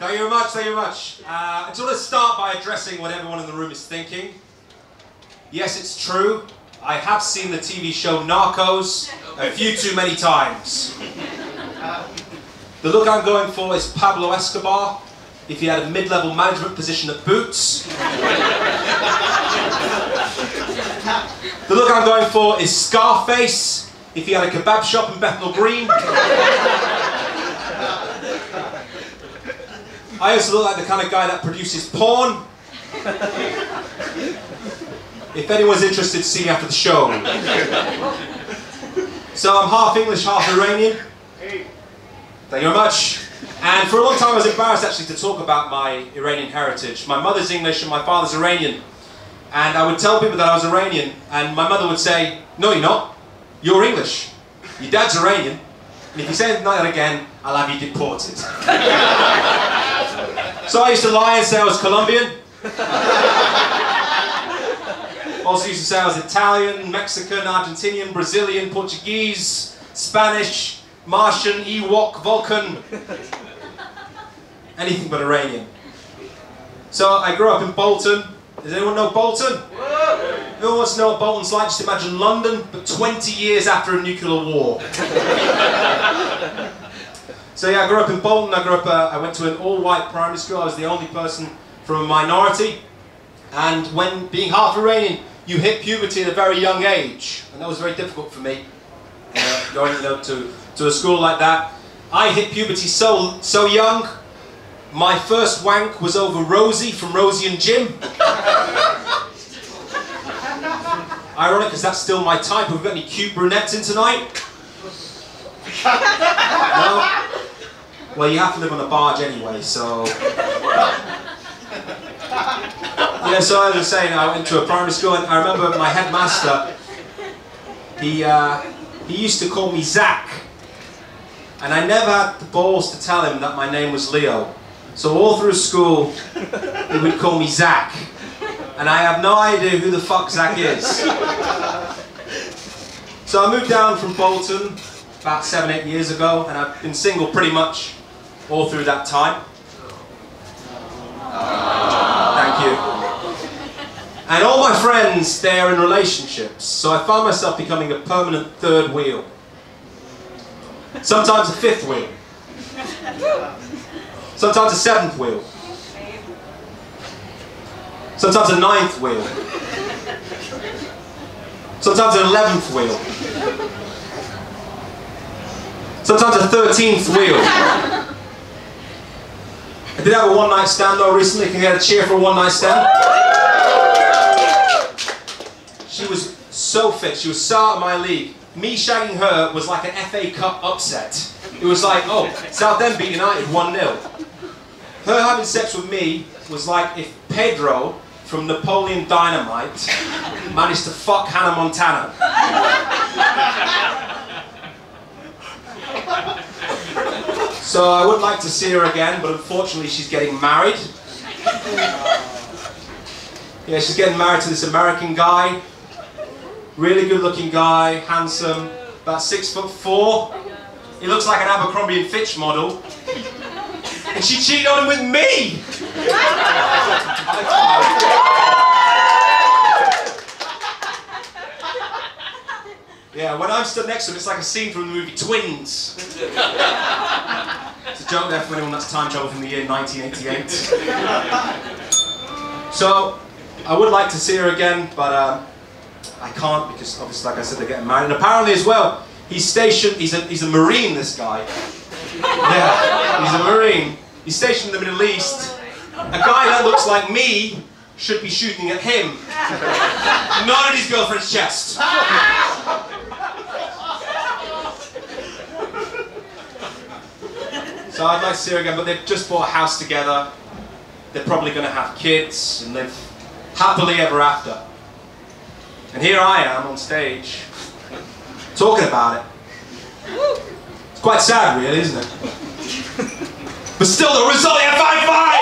Thank you very much, thank you very much. I just want to start by addressing what everyone in the room is thinking. Yes, it's true. I have seen the TV show Narcos a few too many times. The look I'm going for is Pablo Escobar, if he had a mid-level management position at Boots. The look I'm going for is Scarface, if he had a kebab shop in Bethnal Green. I also look like the kind of guy that produces porn. If anyone's interested, see me after the show. So I'm half English, half Iranian. Thank you very much. And for a long time I was embarrassed actually to talk about my Iranian heritage. My mother's English and my father's Iranian. And I would tell people that I was Iranian, and my mother would say, "No, you're not. You're English. Your dad's Iranian. And if you say anything like that again, I'll have you deported." So I used to lie and say I was Colombian. Also used to say I was Italian, Mexican, Argentinian, Brazilian, Portuguese, Spanish, Martian, Ewok, Vulcan. Anything but Iranian. So I grew up in Bolton. Does anyone know Bolton? Who wants to know what Bolton's like? Just imagine London, but 20 years after a nuclear war. So yeah, I grew up in Bolton. I went to an all-white primary school. I was the only person from a minority. And when being half Iranian, you hit puberty at a very young age, and that was very difficult for me. Going to a school like that, I hit puberty so young. My first wank was over Rosie from Rosie and Jim. Ironic, because that's still my type. Have we got any cute brunettes in tonight? No? Well, you have to live on a barge anyway, so... Yeah, so as I was saying, I went to a primary school, and I remember my headmaster, he used to call me Zach. And I never had the balls to tell him that my name was Leo. So all through school, he would call me Zach. And I have no idea who the fuck Zach is. So I moved down from Bolton about 7-8 years ago, and I've been single pretty much all through that time. Thank you. And all my friends, they're in relationships, so I found myself becoming a permanent third wheel. Sometimes a fifth wheel. Sometimes a seventh wheel. Sometimes a ninth wheel. Sometimes an 11th wheel. Sometimes a 13th wheel. I did have a one-night stand though recently. Can you get a cheer for a one-night stand? She was so fit, she was so out of my league. Me shagging her was like an FA Cup upset. It was like, oh, Southend beat United 1-0. Her having sex with me was like if Pedro from Napoleon Dynamite managed to fuck Hannah Montana. So I would like to see her again, but unfortunately she's getting married. Yeah, she's getting married to this American guy. Really good looking guy, handsome, about 6'4". He looks like an Abercrombie & Fitch model. And she cheated on him with me! Yeah, when I'm stood next to him, it's like a scene from the movie Twins. It's a joke there for anyone that's time travel from the year 1988. So, I would like to see her again, but I can't because obviously, like I said, they're getting married. And apparently as well, he's stationed, he's a Marine, this guy. Yeah, he's a Marine. He's stationed in the Middle East. A guy that looks like me should be shooting at him, not at his girlfriend's chest. So I'd like to see her again, but they've just bought a house together. They're probably going to have kids and live happily ever after. And here I am on stage, talking about it. It's quite sad really, isn't it? But still the resilient 5-5!